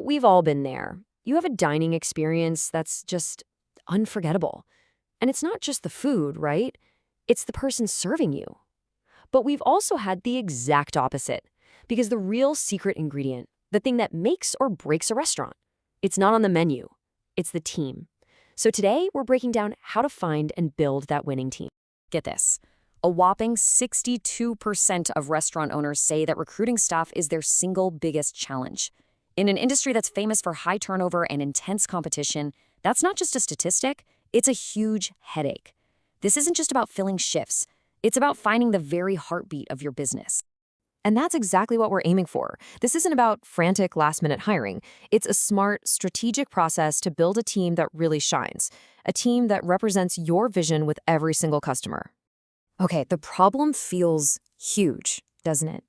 We've all been there. You have a dining experience that's just unforgettable. And it's not just the food, right? It's the person serving you. But we've also had the exact opposite. Because the real secret ingredient, the thing that makes or breaks a restaurant, it's not on the menu. It's the team. So today, we're breaking down how to find and build that winning team. Get this. A whopping 62% of restaurant owners say that recruiting staff is their single biggest challenge. In an industry that's famous for high turnover and intense competition, that's not just a statistic, it's a huge headache. This isn't just about filling shifts. It's about finding the very heartbeat of your business. And that's exactly what we're aiming for. This isn't about frantic last-minute hiring. It's a smart, strategic process to build a team that really shines, a team that represents your vision with every single customer. Okay, the problem feels huge, doesn't it?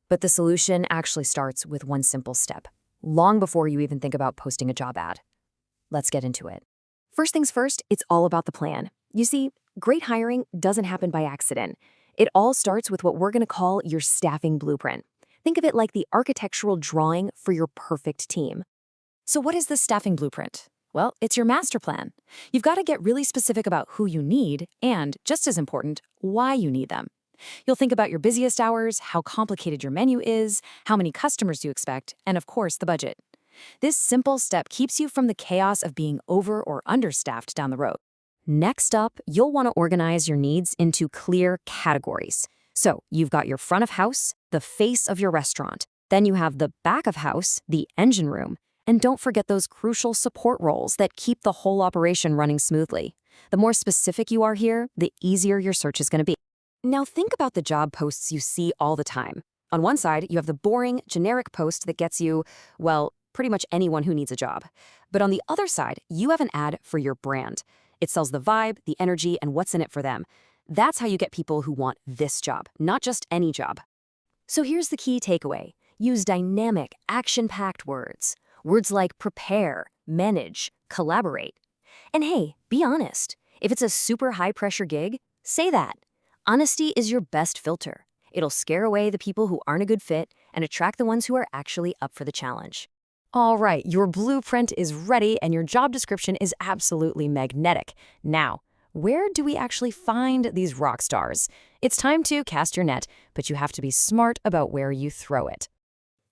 But the solution actually starts with one simple step, long before you even think about posting a job ad. Let's get into it. First things first, it's all about the plan. You see, great hiring doesn't happen by accident. It all starts with what we're going to call your staffing blueprint. Think of it like the architectural drawing for your perfect team. So what is the staffing blueprint? Well, it's your master plan. You've got to get really specific about who you need and, just as important, why you need them. You'll think about your busiest hours, how complicated your menu is, how many customers you expect, and of course, the budget. This simple step keeps you from the chaos of being over or understaffed down the road. Next up, you'll want to organize your needs into clear categories. So you've got your front of house, the face of your restaurant. Then you have the back of house, the engine room. And don't forget those crucial support roles that keep the whole operation running smoothly. The more specific you are here, the easier your search is going to be. Now think about the job posts you see all the time. On one side, you have the boring, generic post that gets you, well, pretty much anyone who needs a job. But on the other side, you have an ad for your brand. It sells the vibe, the energy, and what's in it for them. That's how you get people who want this job, not just any job. So here's the key takeaway. Use dynamic, action-packed words. Words like prepare, manage, collaborate. And hey, be honest. If it's a super high-pressure gig, say that. Honesty is your best filter. It'll scare away the people who aren't a good fit and attract the ones who are actually up for the challenge. All right, your blueprint is ready and your job description is absolutely magnetic. Now, where do we actually find these rock stars? It's time to cast your net, but you have to be smart about where you throw it.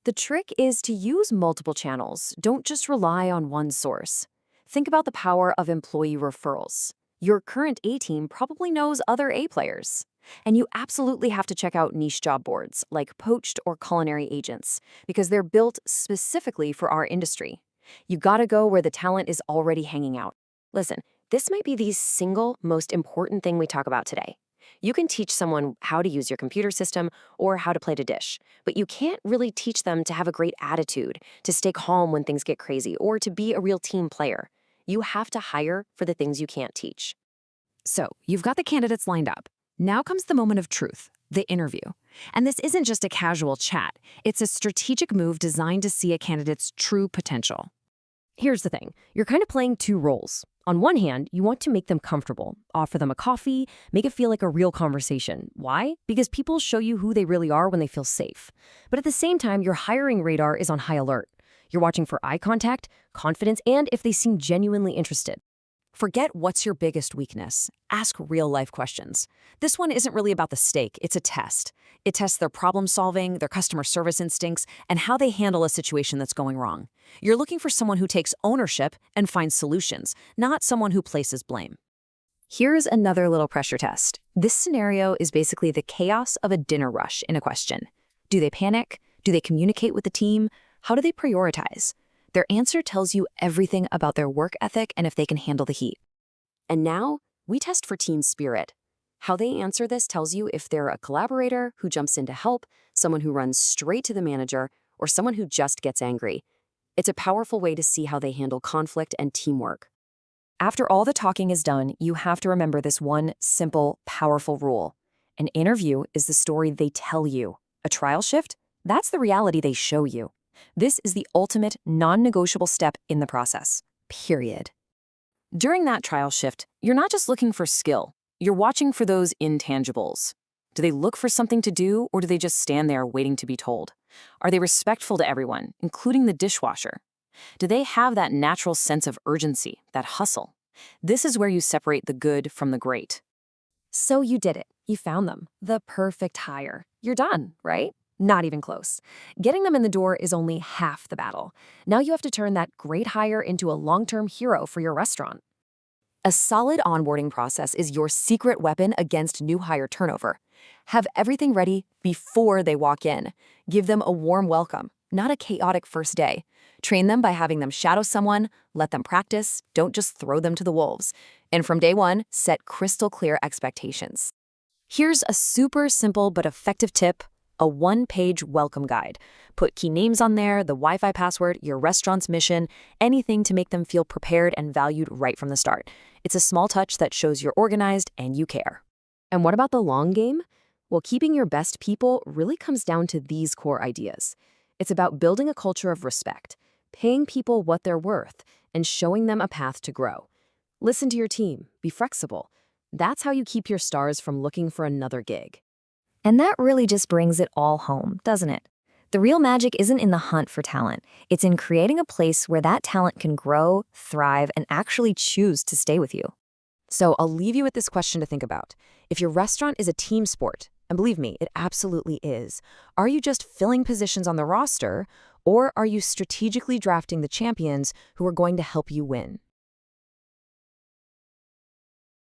The trick is to use multiple channels. Don't just rely on one source. Think about the power of employee referrals. Your current A team probably knows other A players. And you absolutely have to check out niche job boards like Poached or Culinary Agents because they're built specifically for our industry. You gotta go where the talent is already hanging out. Listen, this might be the single most important thing we talk about today. You can teach someone how to use your computer system or how to plate a dish, but you can't really teach them to have a great attitude, to stay calm when things get crazy, or to be a real team player. You have to hire for the things you can't teach. So, you've got the candidates lined up. Now comes the moment of truth, the interview. And this isn't just a casual chat. It's a strategic move designed to see a candidate's true potential. Here's the thing. You're kind of playing two roles. On one hand, you want to make them comfortable, offer them a coffee, make it feel like a real conversation. Why? Because people show you who they really are when they feel safe. But at the same time, your hiring radar is on high alert. You're watching for eye contact, confidence, and if they seem genuinely interested. Forget what's your biggest weakness. Ask real-life questions. This one isn't really about the steak, it's a test. It tests their problem-solving, their customer service instincts, and how they handle a situation that's going wrong. You're looking for someone who takes ownership and finds solutions, not someone who places blame. Here's another little pressure test. This scenario is basically the chaos of a dinner rush in a question. Do they panic? Do they communicate with the team? How do they prioritize? Their answer tells you everything about their work ethic and if they can handle the heat. And now, we test for team spirit. How they answer this tells you if they're a collaborator who jumps in to help, someone who runs straight to the manager, or someone who just gets angry. It's a powerful way to see how they handle conflict and teamwork. After all the talking is done, you have to remember this one simple, powerful rule. An interview is the story they tell you. A trial shift? That's the reality they show you. This is the ultimate, non-negotiable step in the process. Period. During that trial shift, you're not just looking for skill. You're watching for those intangibles. Do they look for something to do, or do they just stand there waiting to be told? Are they respectful to everyone, including the dishwasher? Do they have that natural sense of urgency, that hustle? This is where you separate the good from the great. So you did it. You found them. The perfect hire. You're done, right? Not even close. Getting them in the door is only half the battle. Now you have to turn that great hire into a long-term hero for your restaurant. A solid onboarding process is your secret weapon against new hire turnover. Have everything ready before they walk in. Give them a warm welcome, not a chaotic first day. Train them by having them shadow someone, let them practice, don't just throw them to the wolves. And from day one, set crystal clear expectations. Here's a super simple but effective tip: a one-page welcome guide. Put key names on there, the Wi-Fi password, your restaurant's mission, anything to make them feel prepared and valued right from the start. It's a small touch that shows you're organized and you care. And what about the long game? Well, keeping your best people really comes down to these core ideas. It's about building a culture of respect, paying people what they're worth, and showing them a path to grow. Listen to your team, be flexible. That's how you keep your stars from looking for another gig. And that really just brings it all home, doesn't it? The real magic isn't in the hunt for talent. It's in creating a place where that talent can grow, thrive, and actually choose to stay with you. So I'll leave you with this question to think about. If your restaurant is a team sport, and believe me, it absolutely is, are you just filling positions on the roster, or are you strategically drafting the champions who are going to help you win?